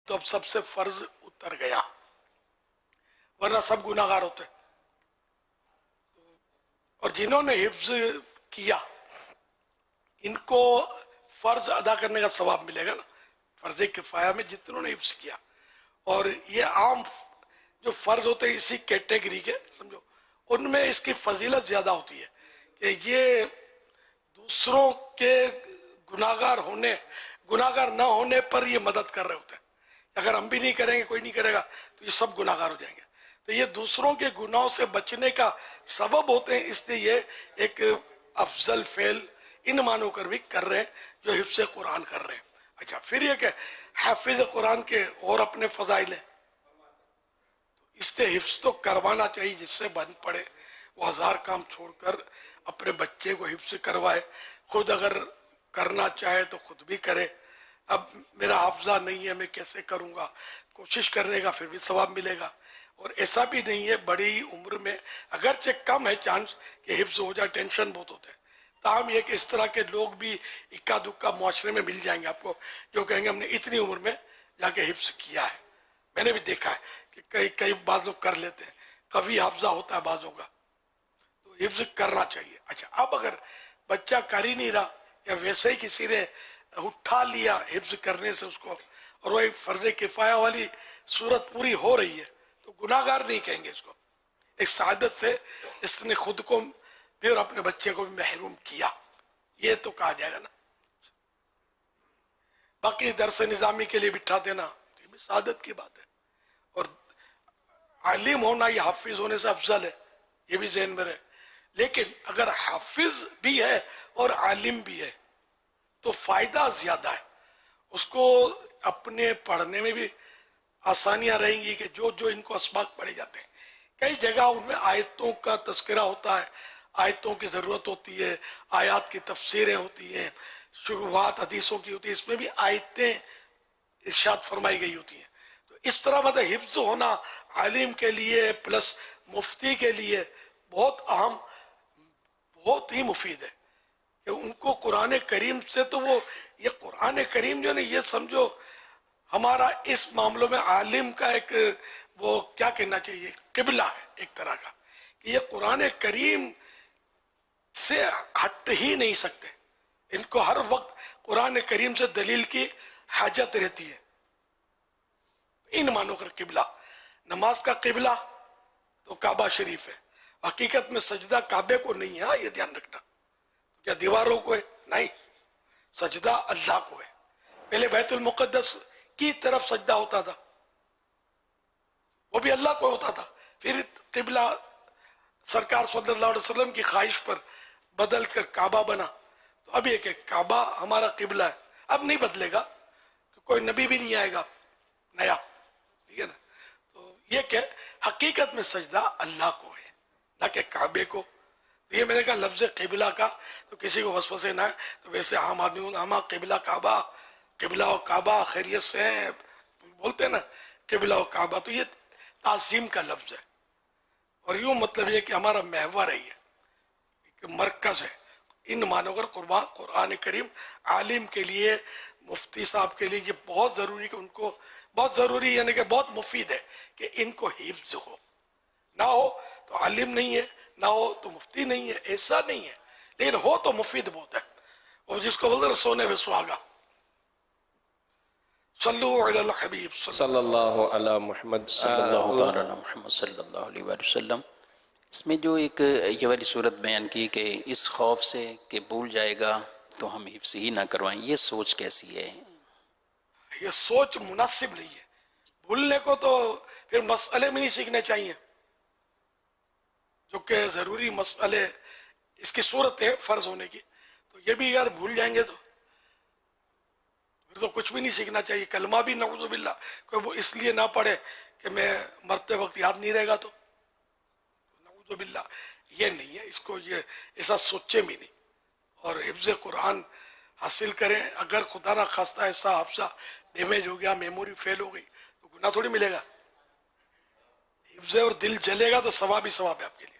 تو اب سب سے فرض اتر گیا، ورنہ سب گناہگار ہوتے. اور جنہوں نے حفظ کیا ان کو فرض ادا کرنے کا ثواب ملے گا نا، فرض کفایہ میں جتنوں نے حفظ کیا. اور یہ عام جو فرض ہوتے ہیں اسی کیٹیگری کے سمجھو، ان میں اس کی فضیلت زیادہ ہوتی ہے کہ یہ دوسروں کے گناہگار نہ ہونے پر یہ مدد کر رہے ہوتے ہیں. اگر ہم بھی نہیں کریں گے، کوئی نہیں کرے گا، تو یہ سب گناہگار ہو جائیں گے. تو یہ دوسروں کے گناہوں سے بچنے کا سبب ہوتے ہیں، اس لیے یہ ایک افضل فعل ان معنوں کر بھی کر رہے ہیں جو حفظ قرآن کر رہے ہیں. اچھا، پھر یہ کہ حافظ قرآن کے اور اپنے فضائل ہیں، اس سے حفظ تو کروانا چاہیے. جس سے بن پڑے وہ 1000 کام چھوڑ کر اپنے بچے کو حفظ کروائے. خود اگر کرنا چاہے تو خود بھی کرے. اب میرا حافظہ نہیں ہے، میں کیسے کروں گا؟ کوشش کرنے کا پھر بھی ثواب ملے گا. اور ایسا بھی نہیں ہے بڑی عمر میں، اگرچہ کم ہے چانس کہ حفظ ہو جائے، ٹینشن بہت ہوتے ہیں. تاہم یہ کہ اس طرح کے لوگ بھی اکا دکا معاشرے میں مل جائیں گے آپ کو، جو کہیں گے ہم نے اتنی عمر میں جا کے حفظ کیا ہے. میں نے بھی دیکھا ہے کہ کئی بعض لوگ کر لیتے ہیں، کبھی حافظہ ہوتا ہے بعضوں کا، تو حفظ کرنا چاہیے. اچھا، اب اگر بچہ کر ہی نہیں رہا یا ویسے ہی کسی نے اٹھا لیا حفظ کرنے سے اس کو، اور وہ فرض کفایہ والی صورت پوری ہو رہی ہے، تو گناہگار نہیں کہیں گے اس کو. ایک سعادت سے اس نے خود کو بھی اور اپنے بچے کو بھی محروم کیا، یہ تو کہا جائے گا نا. باقی درس نظامی کے لیے بٹھا دینا یہ بھی سعادت کی بات ہے. اور عالم ہونا یہ حافظ ہونے سے افضل ہے، یہ بھی ذہن میں رہے. لیکن اگر حافظ بھی ہے اور عالم بھی ہے تو فائدہ زیادہ ہے. اس کو اپنے پڑھنے میں بھی آسانیاں رہیں گی کہ جو ان کو اسباق پڑھے جاتے ہیں. کئی جگہ ان میں آیتوں کا تذکرہ ہوتا ہے، آیتوں کی ضرورت ہوتی ہے، آیات کی تفسیریں ہوتی ہیں، شروحات حدیثوں کی ہوتی ہیں، اس میں بھی آیتیں ارشاد فرمائی گئی ہوتی ہیں. تو اس طرح مطلب حفظ ہونا عالم کے لیے پلس مفتی کے لیے بہت اہم، بہت ہی مفید ہے کہ ان کو قرآن کریم سے تو وہ یہ قرآن کریم جو ہے یہ سمجھو ہمارا اس معاملوں میں عالم کا ایک وہ کیا کہنا چاہیے قبلہ ہے ایک طرح کا، کہ یہ قرآن کریم سے ہٹ ہی نہیں سکتے. ان کو ہر وقت قرآن کریم سے دلیل کی حاجت رہتی ہے. ان معنوں کا قبلہ، نماز کا قبلہ تو کعبہ شریف ہے. حقیقت میں سجدہ کعبے کو نہیں ہے، یہ دھیان رکھنا. کیا دیواروں کو ہے؟ نہیں، سجدہ اللہ کو ہے. پہلے بیت المقدس کی طرف سجدہ ہوتا تھا، وہ بھی اللہ کو ہوتا تھا. پھر قبلہ سرکار صلی اللہ علیہ وسلم کی خواہش پر بدل کر کعبہ بنا. تو اب یہ کہ کعبہ ہمارا قبلہ ہے، اب نہیں بدلے گا، کوئی نبی بھی نہیں آئے گا نیا، ٹھیک ہے نا. تو یہ کہ حقیقت میں سجدہ اللہ کو ہے نہ کہ کعبے کو. یہ میں نے کہا لفظ قبلہ کا تو کسی کو وسوسے نہ ہے، تو ویسے عام آدمی ہم قبلہ کعبہ، قبلہ و کعبہ خیریت سے ہیں بولتے ہیں نا، قبلہ و کعبہ تو یہ تعظیم کا لفظ ہے. اور یوں مطلب یہ کہ ہمارا محور ہے، یہ ایک مرکز ہے. ان معنوں پر قرآن کریم عالم کے لیے، مفتی صاحب کے لیے یہ بہت ضروری کہ ان کو بہت ضروری یعنی کہ بہت مفید ہے کہ ان کو حفظ ہو. نہ ہو تو عالم نہیں ہے، نہ ہو تو مفتی نہیں ہے، ایسا نہیں ہے. لیکن ہو تو مفید بہت ہے. اور جس کو بولتے ہیں سونے میں سہاگا. صلو علی الحبیب صلی اللہ علی محمد صلی اللہ تعالی تعالیٰ محمد صلی اللہ علیہ وآلہ وسلم. اس میں جو ایک یہ والی صورت بیان کی کہ اس خوف سے کہ بھول جائے گا تو ہم حفظ ہی نہ کروائیں، یہ سوچ کیسی ہے؟ یہ سوچ مناسب نہیں ہے. بھولنے کو تو پھر مسئلے میں نہیں سیکھنے چاہیے، جو کہ ضروری مسئلے اس کی صورت ہے فرض ہونے کی. تو یہ بھی یار بھول جائیں گے تو پھر تو کچھ بھی نہیں سیکھنا چاہیے. کلمہ بھی نعوذ باللہ کوئی وہ اس لیے نہ پڑھے کہ میں مرتے وقت یاد نہیں رہے گا تو نعوذ باللہ یہ نہیں ہے. اس کو یہ ایسا سوچے بھی نہیں. اور حفظ قرآن حاصل کریں. اگر خدا نہ خواستہ ایسا حافظہ ڈیمیج ہو گیا، میموری فیل ہو گئی تو گناہ تھوڑی ملے گا. حفظ اور دل جلے گا تو ثواب ہی ثواب ہے آپ کے لیے.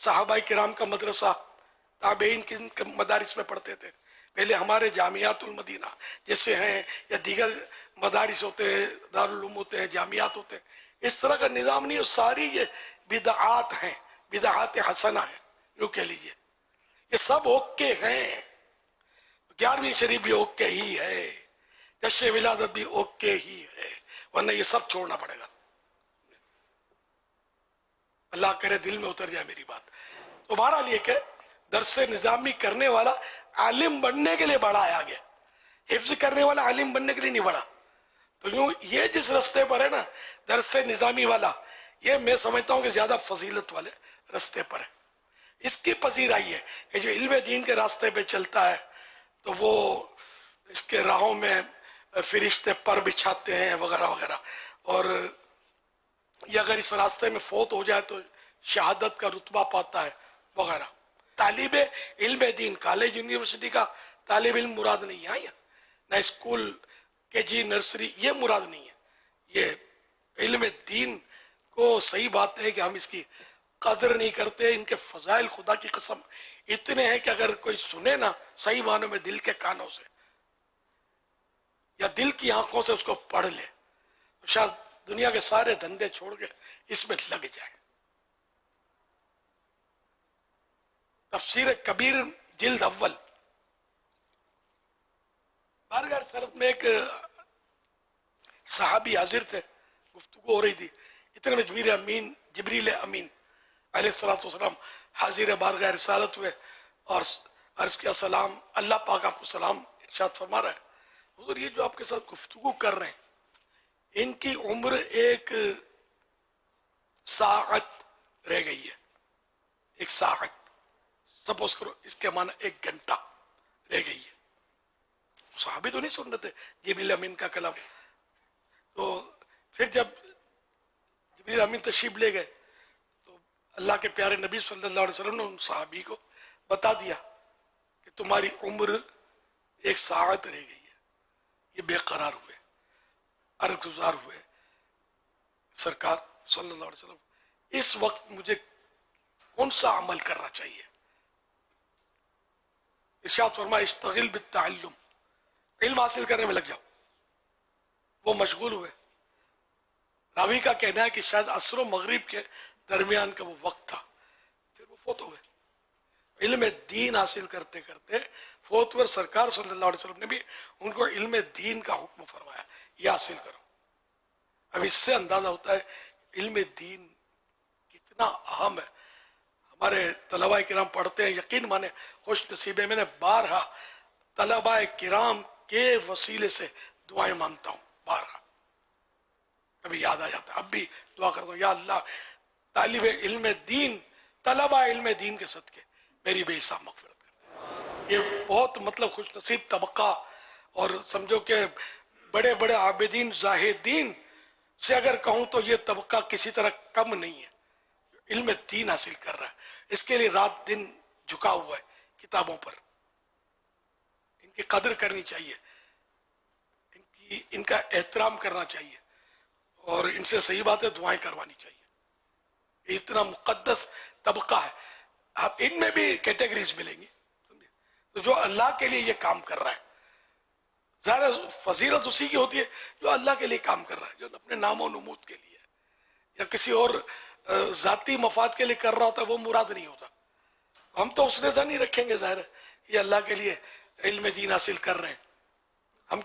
صحابہ کرام کا مدرسہ، تابعین کن مدارس میں پڑھتے تھے. پہلے ہمارے جامعات المدینہ جیسے ہیں یا دیگر مدارس ہوتے ہیں، دارالعلوم ہوتے ہیں، جامعات ہوتے ہیں، اس طرح کا نظام نہیں. ساری یہ بدعات ہیں، بدعات حسنہ ہیں، یوں کہہ لیجئے. یہ سب اوکے ہیں. 11ویں شریف بھی اوکے ہی ہے، جشن ولادت بھی اوکے ہی ہے، ورنہ یہ سب چھوڑنا پڑے گا. اللہ کرے دل میں اتر جائے میری بات. تو بہرحال یہ کہ درس نظامی کرنے والا عالم بننے کے لیے بڑھایا گیا، حفظ کرنے والا عالم بننے کے لیے نہیں بڑھا. تو یوں یہ جس رستے پر ہے نا درس نظامی والا، یہ میں سمجھتا ہوں کہ زیادہ فضیلت والے رستے پر ہے. اس کی پذیرائی ہے کہ جو علم دین کے راستے پہ چلتا ہے تو وہ اس کے راہوں میں فرشتے پر بچھاتے ہیں وغیرہ وغیرہ، اور یہ اگر اس راستے میں فوت ہو جائے تو شہادت کا رتبہ پاتا ہے وغیرہ. طالب علم دین کالج یونیورسٹی کا طالب علم مراد نہیں ہے، نہ اسکول کے جی نرسری یہ مراد نہیں ہے. یہ علم دین کو صحیح بات ہے کہ ہم اس کی قدر نہیں کرتے. ان کے فضائل خدا کی قسم اتنے ہیں کہ اگر کوئی سنے نا صحیح معنوں میں دل کے کانوں سے یا دل کی آنکھوں سے اس کو پڑھ لے تو شاید دنیا کے سارے دھندے چھوڑ کے اس میں لگ جائے. تفسیر کبیر جلد اول. بارگاہ رسالت میں ایک صحابی حاضر تھے، گفتگو ہو رہی تھی. اتنے میں جبریل امین علیہ السلام حاضر بارگاہ رسالت ہوئے اور عرض کیا سلام، اللہ پاک آپ کو سلام ارشاد فرما رہا ہے. حضور یہ جو آپ کے ساتھ گفتگو کر رہے ہیں ان کی عمر ایک ساعت رہ گئی ہے. ایک ساعت سپوز کرو، اس کے معنی ایک گھنٹہ رہ گئی ہے. صحابی تو نہیں سن رہے تھے جبریل امین کا کلام. تو پھر جب جبریل امین تشریف لے گئے تو اللہ کے پیارے نبی صلی اللہ علیہ وسلم نے ان صحابی کو بتا دیا کہ تمہاری عمر ایک ساعت رہ گئی ہے. یہ بے قرار ہوئے، عرض گزار ہوئے، سرکار صلی اللہ علیہ وسلم اس وقت مجھے کون سا عمل کرنا چاہیے؟ ارشاد فرمایا اشتغل بالتعلم، علم حاصل کرنے میں لگ جاؤ. وہ مشغول ہوئے. راوی کا کہنا ہے کہ شاید عصر و مغرب کے درمیان کا وہ وقت تھا، پھر وہ فوت ہو گئے. علم دین حاصل کرتے کرتے فوت ہوئے. سرکار صلی اللہ علیہ وسلم نے بھی ان کو علم دین کا حکم فرمایا، یہ حاصل کرو. اب اس سے اندازہ ہوتا ہے علم دین کتنا اہم ہے. ہمارے طلباء کرام پڑھتے ہیں، یقین مانے خوش نصیب ہے. میں نے بارہا طلباء کرام کے وسیلے سے دعائیں مانگتا ہوں، بارہا کبھی یاد آ جاتا ہے. اب بھی دعا کرتا ہوں، یا اللہ طالب علم دین، طلباء علم دین کے صدقے میری بے حساب مغفرت کر. یہ بہت مطلب خوش نصیب طبقہ، اور سمجھو کہ بڑے بڑے عابدین زاہدین سے اگر کہوں تو یہ طبقہ کسی طرح کم نہیں ہے. علم دین حاصل کر رہا ہے، اس کے لیے رات دن جھکا ہوا ہے کتابوں پر. ان کی قدر کرنی چاہیے، ان کا احترام کرنا چاہیے، اور ان سے صحیح بات ہے دعائیں کروانی چاہیے. یہ اتنا مقدس طبقہ ہے. اب ان میں بھی کیٹیگریز ملیں گی، تو جو اللہ کے لیے یہ کام کر رہا ہے، ظاہر فضیلت اسی کی ہوتی ہے جو اللہ کے لیے کام کر رہا ہے، جو اپنے نام و نمود کے لیے یا کسی اور ذاتی مفاد کے لیے کر رہا ہوتا ہے وہ مراد نہیں ہوتا. ہم تو اس نظر نہیں رکھیں گے ظاہر ہے کہ اللہ کے لیے علم دین حاصل کر رہے ہیں.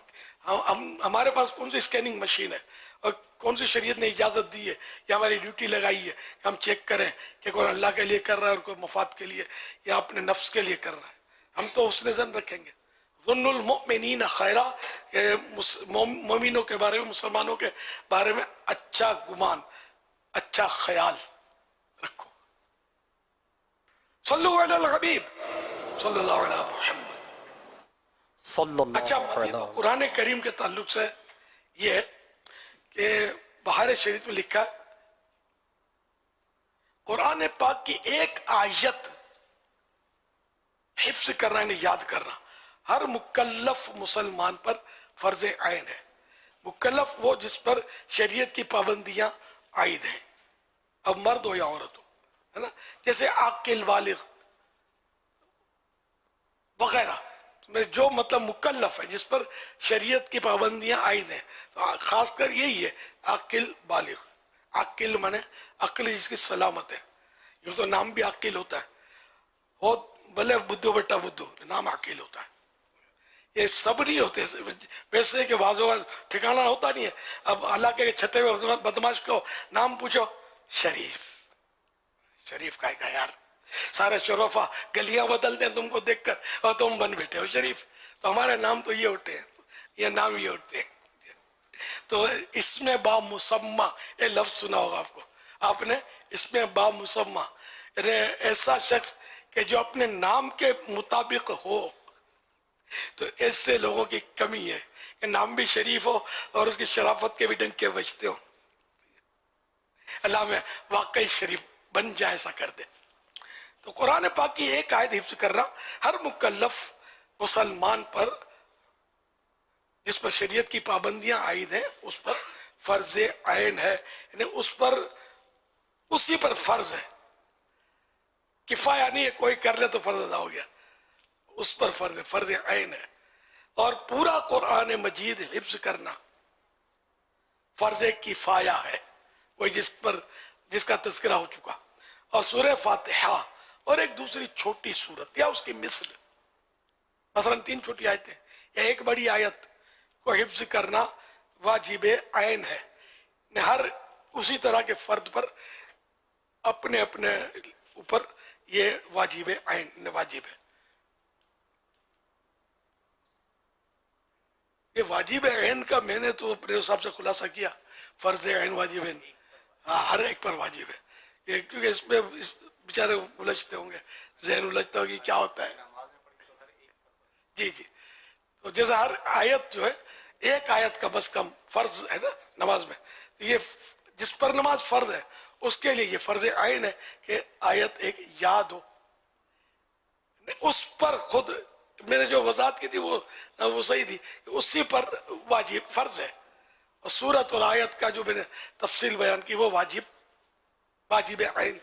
ہمارے پاس کون سی اسکیننگ مشین ہے اور کون سی شریعت نے اجازت دی ہے یا ہماری ڈیوٹی لگائی ہے کہ ہم چیک کریں کہ کوئی اللہ کے لیے کر رہا ہے اور کوئی مفاد کے لیے یا اپنے نفس کے لیے کر رہا ہے. ہم تو اس نظر رکھیں گے. ظن المؤمنین خیرہ، مومنوں کے بارے میں، مسلمانوں کے بارے میں اچھا گمان، اچھا خیال رکھو. صلو علی الحبیب صلی اللہ علیہ محمد صلی اللہ اچھا علیہ قرآن کریم کے تعلق سے یہ ہے کہ بہار شریف میں لکھا ہے قرآن پاک کی ایک آیت حفظ کرنا، یعنی یاد کرنا، ہر مکلف مسلمان پر فرض عین ہے. مکلف وہ جس پر شریعت کی پابندیاں عائد ہیں، اب مرد ہو یا عورت ہو. ہے نا, جیسے عاقل بالغ وغیرہ میں جو مطلب مکلف ہے جس پر شریعت کی پابندیاں عائد ہیں, تو خاص کر یہی ہے عاقل بالغ. عاقل مانے عقل جس کی سلامت ہے, یوں تو نام بھی عاقل ہوتا ہے, بہت بھلے بدھو بٹا بدھو نام عاقل ہوتا ہے. یہ سب نہیں ہوتے ویسے کہ بعض اوقات ٹھکانہ ہوتا نہیں ہے. اب علاقے کے چھٹے ہوئے بدماش کو نام پوچھو, شریف. شریف کا یار, سارے شرفا گلیاں بدلتے ہیں تم کو دیکھ کر اور تم بن بیٹھے ہو شریف. تو ہمارے نام تو یہ اٹھتے ہیں, یہ نام یہ اٹھتے ہیں. تو اس میں با مسمہ, یہ لفظ سنا ہوگا آپ کو آپ نے, اس میں با مسمہ یعنی ایسا شخص کہ جو اپنے نام کے مطابق ہو. تو ایسے لوگوں کی کمی ہے کہ نام بھی شریف ہو اور اس کی شرافت کے بھی ڈنکے بجتے ہو. اللہ میں واقعی شریف بن جائے, ایسا کر دے. تو قرآن پاک کی ایک آیت حفظ کرنا ہر مکلف مسلمان پر جس پر شریعت کی پابندیاں عائد ہیں اس پر فرض عین ہے, یعنی اس پر اسی پر فرض ہے, کفایہ نہیں ہے کوئی کر لے تو فرض ادا ہو گیا, اس پر فرض ہے, فرض عین ہے. اور پورا قرآن مجید حفظ کرنا فرض کفایہ ہے, کوئی جس کا تذکرہ ہو چکا. اور سورہ فاتحہ اور ایک دوسری چھوٹی سورت یا اس کی مثل, مثلا 3 چھوٹی آیتیں یا ایک بڑی آیت کو حفظ کرنا واجب عین ہے. ہر اسی طرح کے فرد پر اپنے اپنے اوپر یہ واجب عین واجب ہے. یہ واجب عین کا میں نے تو اپنے حساب سے خلاصہ کیا, فرض عین واجب عین ہر ایک پر واجب ہے. یہ کیونکہ اس میں بیچارے الجھتے ہوں گے, ذہن الجھتا ہوگی کیا ہوتا ہے. جی جی, تو جیسا ہر آیت جو ہے ایک آیت کا بس کم فرض ہے نا نماز میں, یہ جس پر نماز فرض ہے اس کے لیے یہ فرض عین ہے کہ آیت ایک یاد ہو. اس پر خود میں نے جو وضاحت کی تھی وہ صحیح تھی, اسی پر واجب فرض ہے. اور سورت اور آیت کا جو میں نے تفصیل بیان کی وہ واجب عین.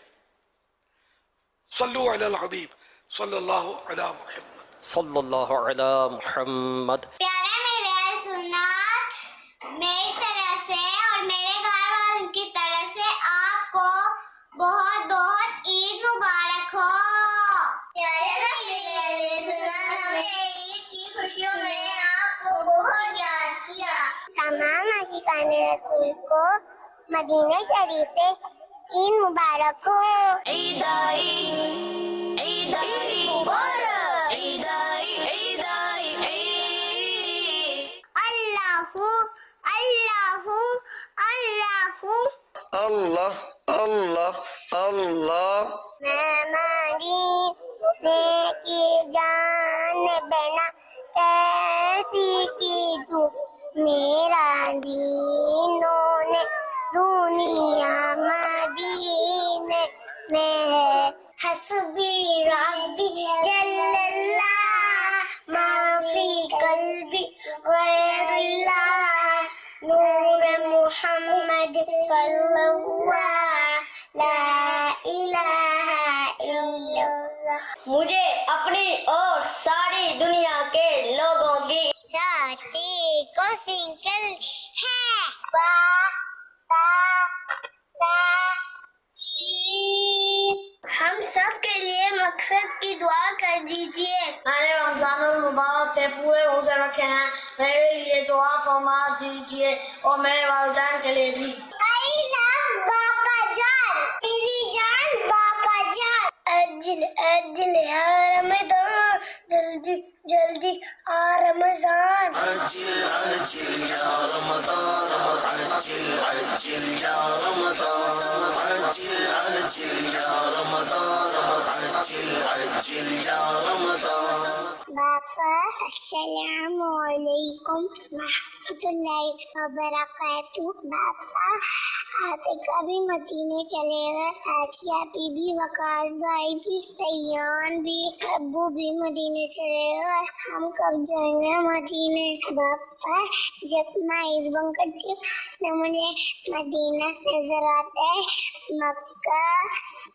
صلو علی الحبیب صلی اللہ علی محمد صلی اللہ علی محمد. پیارے میرے سنات میری طرف سے اور میرے گھر والوں کی طرف سے آپ کو بہت بہت عید مبارک ہو. پیارے میرے سنات ہم نے عید کی خوشیوں میں آپ کو بہت یاد کیا. تمام عاشقان رسول کو مدینہ شریف سے عید مبارک ہو. عید آئی عید آئی مبارک, عید آئی عید آئی عید. اللہ اللہ اللہ اللہ اللہ مہمانی کی جان بنا کیسی کی تو میرا دینوں نے دنیا مدینے میں ہے. حسبی ربی جل اللہ ما فی قلبی غیر اللہ نور محمد صلی اللہ لا الہ الا اللہ. مجھے اپنی اور ساری دنیا کے لوگوں کی ساتھی کو سنگل ہے. با تا سا ہم سب کے لیے مغفرت کی دعا کر دیجیے. میں نے رمضان المبارک کے پورے روزے رکھے ہیں, میرے لیے دعا فرما دیجیے اور میرے والدین کے لیے بھی. I love باپا جان, میری جان باپا جان. عجل یا رمضان, جلدی جلدی آ رمضان. باپا السلام علیکم ورحمۃ اللہ وبرکاتہ. باپا آپ کبھی مدینے چلے گئے, آسیہ بی بی, وقاص بھائی بھی, ریان بھی, ابو بھی مدینے چلے گئے, ہم کب جائیں گے مدینے. باپا جب میں اس بن کرتی ہوں تو مجھے مدینہ نظر آتا ہے, مکہ